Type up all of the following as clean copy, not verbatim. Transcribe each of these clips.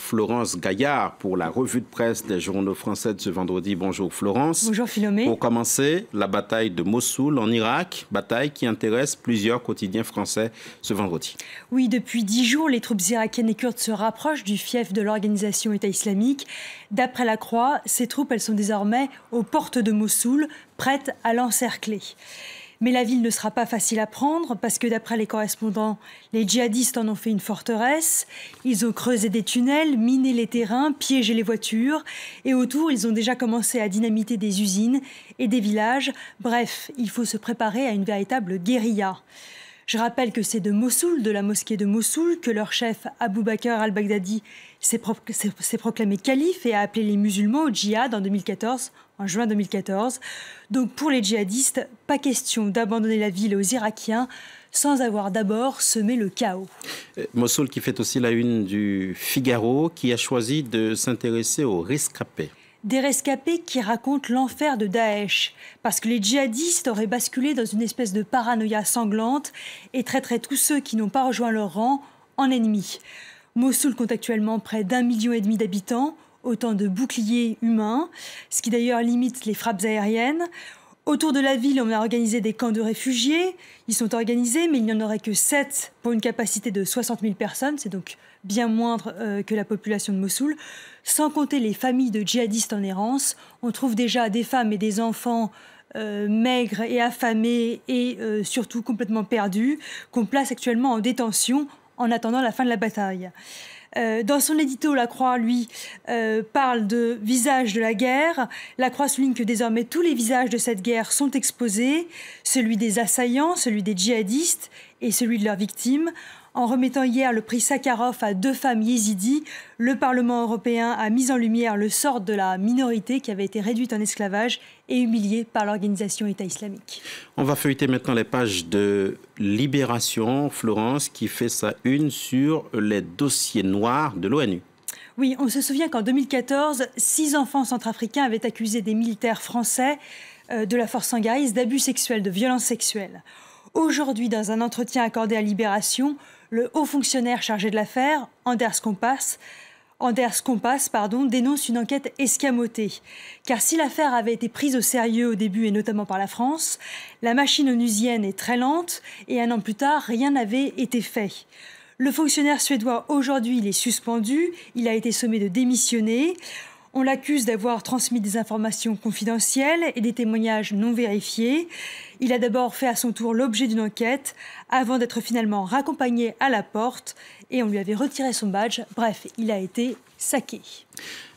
Florence Gaillard pour la revue de presse des journaux français de ce vendredi. Bonjour Florence. Bonjour Philomé. Pour commencer, la bataille de Mossoul en Irak, bataille qui intéresse plusieurs quotidiens français ce vendredi. Oui, depuis 10 jours, les troupes irakiennes et kurdes se rapprochent du fief de l'organisation État islamique. D'après la Croix, ces troupes, elles sont désormais aux portes de Mossoul, prêtes à l'encercler. Mais la ville ne sera pas facile à prendre parce que d'après les correspondants, les djihadistes en ont fait une forteresse. Ils ont creusé des tunnels, miné les terrains, piégé les voitures. Et autour, ils ont déjà commencé à dynamiter des usines et des villages. Bref, il faut se préparer à une véritable guérilla. Je rappelle que c'est de Mossoul, de la mosquée de Mossoul, que leur chef Abou Bakr al-Baghdadi s'est proclamé calife et a appelé les musulmans au djihad en juin 2014. Donc pour les djihadistes, pas question d'abandonner la ville aux Irakiens sans avoir d'abord semé le chaos. Mossoul qui fait aussi la une du Figaro, qui a choisi de s'intéresser aux rescapés. Des rescapés qui racontent l'enfer de Daesh, parce que les djihadistes auraient basculé dans une espèce de paranoïa sanglante et traiteraient tous ceux qui n'ont pas rejoint leur rang en ennemis. Mossoul compte actuellement près d'1,5 million d'habitants, autant de boucliers humains, ce qui d'ailleurs limite les frappes aériennes. Autour de la ville, on a organisé des camps de réfugiés. Ils sont organisés, mais il n'y en aurait que 7 pour une capacité de 60 000 personnes. C'est donc bien moindre que la population de Mossoul. Sans compter les familles de djihadistes en errance, on trouve déjà des femmes et des enfants maigres et affamés et surtout complètement perdus, qu'on place actuellement en détention en attendant la fin de la bataille. Dans son édito, La Croix, lui, parle de visage de la guerre. La Croix souligne que désormais tous les visages de cette guerre sont exposés, celui des assaillants, celui des djihadistes et celui de leurs victimes. En remettant hier le prix Sakharov à 2 femmes yézidis, le Parlement européen a mis en lumière le sort de la minorité qui avait été réduite en esclavage et humiliée par l'organisation État islamique. On va feuilleter maintenant les pages de Libération, Florence, qui fait sa une sur les dossiers noirs de l'ONU. Oui, on se souvient qu'en 2014, 6 enfants centrafricains avaient accusé des militaires français de la force sangaïs d'abus sexuels, de violences sexuelles. Aujourd'hui, dans un entretien accordé à Libération, le haut fonctionnaire chargé de l'affaire, Anders Kompass, dénonce une enquête escamotée. Car si l'affaire avait été prise au sérieux au début, et notamment par la France, la machine onusienne est très lente et 1 an plus tard, rien n'avait été fait. Le fonctionnaire suédois, aujourd'hui, il est suspendu, il a été sommé de démissionner. On l'accuse d'avoir transmis des informations confidentielles et des témoignages non vérifiés. Il a d'abord fait à son tour l'objet d'une enquête avant d'être finalement raccompagné à la porte et on lui avait retiré son badge. Bref, il a été saqué.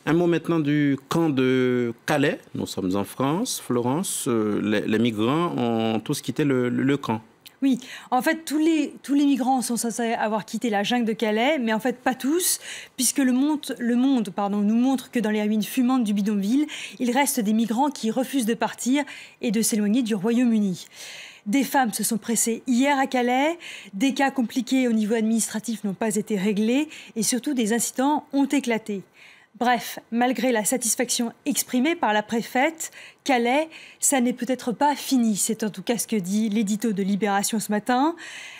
Un mot maintenant du camp de Calais. Nous sommes en France. Florence, les migrants ont tous quitté le camp. Oui, en fait, tous les migrants sont censés avoir quitté la jungle de Calais, mais en fait pas tous, puisque le monde nous montre que dans les ruines fumantes du bidonville, il reste des migrants qui refusent de partir et de s'éloigner du Royaume-Uni. Des femmes se sont pressées hier à Calais, des cas compliqués au niveau administratif n'ont pas été réglés et surtout des incidents ont éclaté. Bref, malgré la satisfaction exprimée par la préfète, Calais, ça n'est peut-être pas fini. C'est en tout cas ce que dit l'édito de Libération ce matin.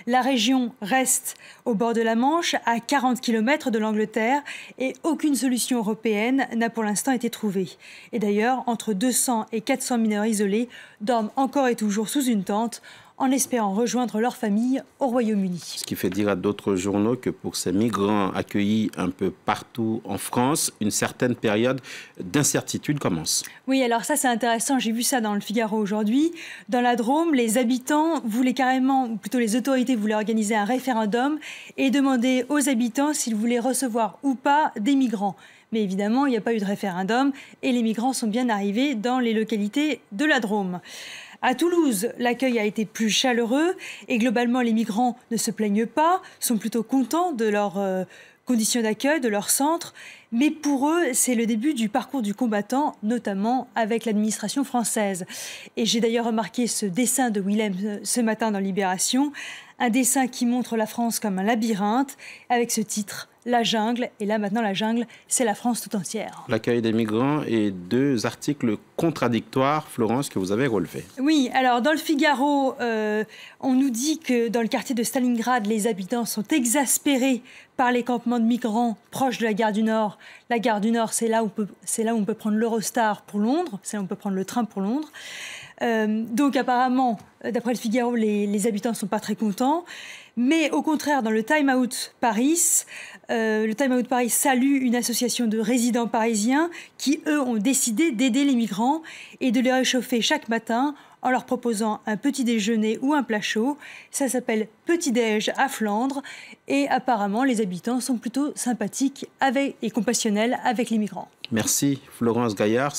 La région reste au bord de la Manche, à 40 km de l'Angleterre, et aucune solution européenne n'a pour l'instant été trouvée. Et d'ailleurs, entre 200 et 400 mineurs isolés dorment encore et toujours sous une tente, en espérant rejoindre leur famille au Royaume-Uni. Ce qui fait dire à d'autres journaux que pour ces migrants accueillis un peu partout en France, une certaine période d'incertitude commence. Oui, alors ça c'est intéressant, j'ai vu ça dans le Figaro aujourd'hui. Dans la Drôme, les habitants voulaient carrément, ou plutôt les autorités voulaient organiser un référendum et demander aux habitants s'ils voulaient recevoir ou pas des migrants. Mais évidemment, il n'y a pas eu de référendum et les migrants sont bien arrivés dans les localités de la Drôme. À Toulouse, l'accueil a été plus chaleureux et globalement, les migrants ne se plaignent pas, sont plutôt contents de leurs conditions d'accueil, de leur centre. Mais pour eux, c'est le début du parcours du combattant, notamment avec l'administration française. Et j'ai d'ailleurs remarqué ce dessin de Willem ce matin dans Libération, un dessin qui montre la France comme un labyrinthe, avec ce titre « la jungle. Et là, maintenant, la jungle, c'est la France tout entière. L'accueil des migrants et 2 articles contradictoires, Florence, que vous avez relevés. Oui, alors dans le Figaro, on nous dit que dans le quartier de Stalingrad, les habitants sont exaspérés par les campements de migrants proches de la gare du Nord. La gare du Nord, c'est là où on peut prendre l'Eurostar pour Londres, c'est là où on peut prendre le train pour Londres. Donc apparemment, d'après le Figaro, les habitants ne sont pas très contents. Mais au contraire, dans le Time Out Paris, salue une association de résidents parisiens qui, eux, ont décidé d'aider les migrants et de les réchauffer chaque matin en leur proposant un petit déjeuner ou un plat chaud. Ça s'appelle Petit Déj à Flandre. Et apparemment, les habitants sont plutôt sympathiques et compassionnels avec les migrants. Merci Florence Gaillard.